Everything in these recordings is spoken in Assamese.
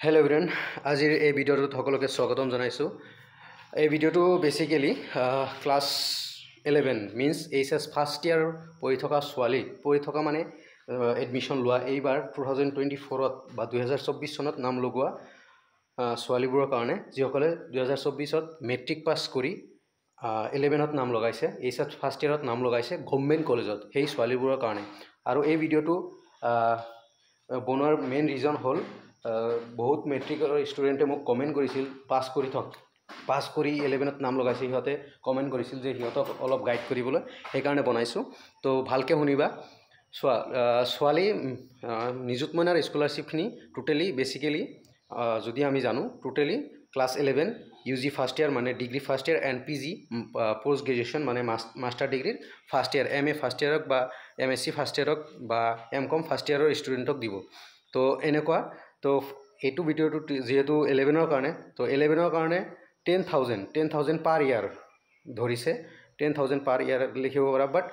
Hello everyone, আজিৰ এই ভিডিঅ'টোত সকলোকে স্বাগতম জনাইছোঁ। এই ভিডিঅ'টো basically class 11 means HS first year পঢ়ি থকা মানে এডমিশন লোৱা এইবাৰ 2024 বা 2024 চনত নাম লগোৱা ছোৱালীবোৰৰ কাৰণে যিসকলে 2024 মেট্ৰিক পাস কৰি 11ত নাম লগাইছে, এইচএস ফাৰ্স্ট ইয়াৰত নাম লগাইছে গভৰ্ণমেণ্ট কলেজত, সেই ছোৱালীবোৰৰ কাৰণে। আৰু এই ভিডিঅ'টো বনোৱাৰ মেইন ৰিজন হ'ল বহুত মেট্ৰিকৰ ষ্টুডেণ্টে মোক কমেণ্ট কৰিছিল পাছ কৰি 11ত নাম লগাইছে, সিহঁতে কমেণ্ট কৰিছিল যে সিহঁতক অলপ গাইড কৰিবলৈ, সেইকাৰণে বনাইছোঁ। তো ভালকৈ শুনিবা। ছোৱালী নিযুত মইনাৰ স্কলাৰশ্বিপখিনি টোটেলি বেচিকেলি যদি আমি জানো totally class 11 UG first year মানে degree first year and PG post graduation মানে মাষ্টাৰ ডিগ্ৰীৰ first year M A first ইয়াৰক বা এম এছ চি ফাৰ্ষ্ট ইয়াৰক বা এম কম ফাৰ্ষ্ট ইয়াৰৰ ষ্টুডেণ্টক দিব। তো এনেকুৱা তো এইটো ভিডিঅ'টো যেহেতু 11ৰ কাৰণে, তো 11ৰ কাৰণে 10,000 পাৰ ইয়াৰ ধৰিছে, 10,000 পাৰ ইয়াৰ লিখিব পৰা। বাট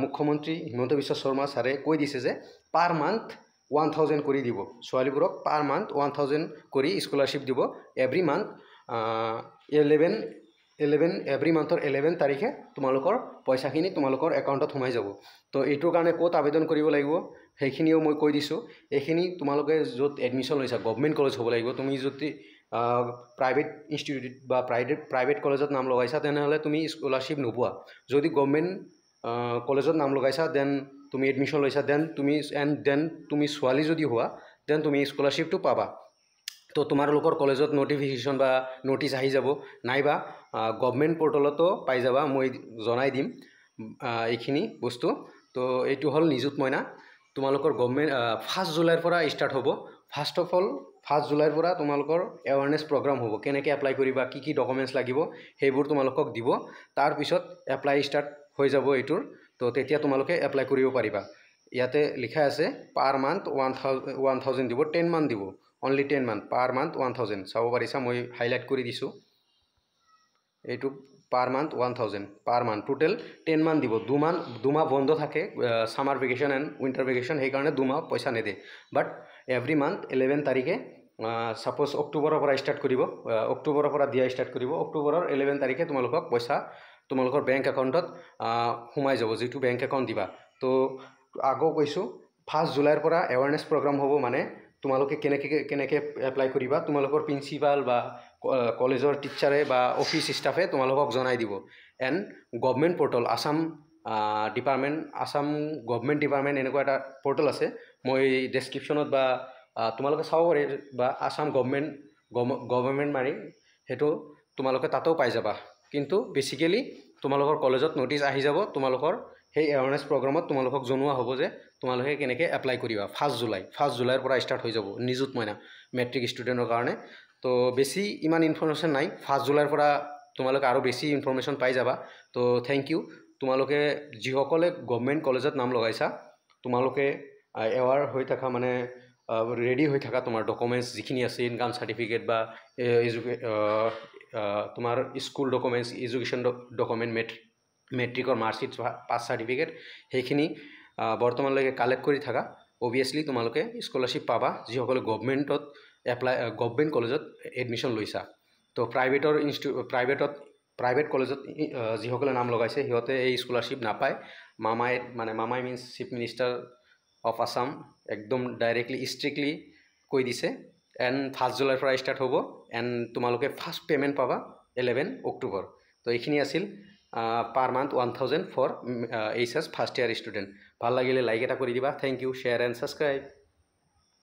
মুখ্যমন্ত্ৰী হিমন্ত বিশ্ব শৰ্মা ছাৰে কৈ দিছে যে পাৰ মান্থ 1,000 কৰি দিব, ছোৱালীবোৰক পাৰ মান্থ 1,000 কৰি স্কলাৰশ্বিপ দিব এভৰি মান্থ। 11 এভৰি মান্থৰ 11 তাৰিখে তোমালোকৰ পইচাখিনি তোমালোকৰ একাউণ্টত সোমাই যাব। তো এইটোৰ কাৰণে ক'ত আবেদন কৰিব লাগিব সেইখিনিও মই কৈ দিছোঁ। এইখিনি তোমালোকে য'ত এডমিশ্যন লৈছা গভৰ্ণমেণ্ট কলেজ হ'ব লাগিব। তুমি যদি প্ৰাইভেট ইনষ্টিটিউট বা প্ৰাইভেট কলেজত নাম লগাইছা তেনেহ'লে তুমি স্কলাৰশ্বিপ নোপোৱা। যদি গভৰ্ণমেণ্ট কলেজত নাম লগাইছা দেন তুমি এডমিশ্যন লৈছা দেন তুমি ছোৱালী যদি হোৱা দেন তুমি স্কলাৰশ্বিপটো পাবা। তো তোমালোকৰ কলেজত নটিফিকেশ্যন বা নটিচ আহি যাব, নাইবা গভৰ্ণমেণ্ট পৰ্টেলতো পাই যাবা, মই জনাই দিম এইখিনি বস্তু। তো এইটো হ'ল নিযুত মইনা। তোমালোকৰ গভৰ্ণমেণ্ট 1 জুলাইৰ পৰা ষ্টাৰ্ট হ'ব। ফাৰ্ষ্ট অফ অল 1 জুলাইৰ পৰা তোমালোকৰ এৱাৰনেছ প্ৰগ্ৰাম হ'ব, কেনেকৈ এপ্লাই কৰিবা, কি ডকুমেণ্টছ লাগিব সেইবোৰ তোমালোকক দিব। তাৰপিছত এপ্লাই ষ্টাৰ্ট হৈ যাব এইটোৰ। তো তেতিয়া তোমালোকে এপ্লাই কৰিব পাৰিবা। ইয়াতে লিখা আছে পাৰ মান্থ 1,000 দিব, 10 মান্থ দিব, অনলি 10 মান্থ, পাৰ মান্থ 1,000 চাব পাৰিছা, মই হাইলাইট কৰি দিছোঁ। এইটো পাৰ month 1,000 per month, total 10 month দিব। দুমাহ বন্ধ থাকে, summer vacation and winter vacation, সেইকাৰণে দুমাহ পইচা নেদে। বাট এভৰি মান্থ 11 তাৰিখে ছাপ'জ অক্টোবৰৰ পৰা ষ্টাৰ্ট কৰিব, অক্টোবৰৰ পৰা দিয়া ষ্টাৰ্ট কৰিব, অক্টোবৰৰ 11 তাৰিখে তোমালোকক পইচা তোমালোকৰ বেংক একাউণ্টত সোমাই যাব, যিটো বেংক একাউণ্ট দিবা। তো আকৌ কৈছোঁ 1 জুলাইৰ পৰা এৱাৰনেছ প্ৰগ্ৰাম হ'ব, মানে তোমালোকে কেনেকৈ এপ্লাই কৰিবা তোমালোকৰ প্ৰিন্সিপাল বা কলেজৰ টিচাৰে বা অফিচ ষ্টাফে তোমালোকক জনাই দিব। And government portal Assam government department এনেকুৱা এটা পৰ্টেল আছে, মই ডেছক্ৰিপশ্যনত বা তোমালোকে চাব পাৰি, বা আছাম গভৰ্ণমেণ্ট মাৰি সেইটো তোমালোকে তাতেও পাই যাবা। কিন্তু বেচিকেলি তোমালোকৰ কলেজত নটিচ আহি যাব, তোমালোকৰ সেই এৱাৰনেছ প্ৰগ্ৰামত তোমালোকক জনোৱা হ'ব যে তোমালোকে কেনেকৈ এপ্লাই কৰিবা। 1 জুলাইৰ পৰা ষ্টাৰ্ট হৈ যাব নিযুত মইনা মেট্ৰিক ষ্টুডেণ্টৰ কাৰণে। তো বেছি ইমান ইনফৰ্মেশ্যন নাই, 1 জুলাইৰ পৰা তোমালোকে আৰু বেছি ইনফৰ্মেশ্যন পাই যাবা। তো থেংক ইউ। তোমালোকে যিসকলে গভৰ্ণমেণ্ট কলেজত নাম লগাইছা তোমালোকে এৱাৰ হৈ থাকা, মানে ৰেডি হৈ থাকা, তোমাৰ ডকুমেণ্টছ যিখিনি আছে ইনকাম চাৰ্টিফিকেট বা তোমাৰ স্কুল ডকুমেণ্টছ, এডুকেশ্যন ডকুমেণ্ট, মেট্ৰিকৰ মাৰ্কশ্বিট, পাছ চাৰ্টিফিকেট, সেইখিনি বৰ্তমানলৈকে কালেক্ট কৰি থাকা। অভিয়াছলি তোমালোকে স্কলাৰশ্বিপ পাবা যিসকলে গভৰ্ণমেণ্ট কলেজত এডমিশ্যন লৈছা। তো প্ৰাইভেট কলেজত যিসকলে নাম লগাইছে সিহঁতে এই স্কলাৰশ্বিপ নাপায়। মামাই means chief minister of Assam একদম ডাইৰেক্টলি ষ্ট্ৰিক্টলি কৈ দিছে। এণ্ড 1 জুলাইৰ পৰা ষ্টাৰ্ট হ'ব, এণ্ড তোমালোকে ফাৰ্ষ্ট পে'মেণ্ট পাবা 11 অক্টোবৰ। তো এইখিনি আছিল per month 1,000 for HS first year student. ভাল লাগিলে লাইক এটা কৰি দিবা। Thank you, share and subscribe.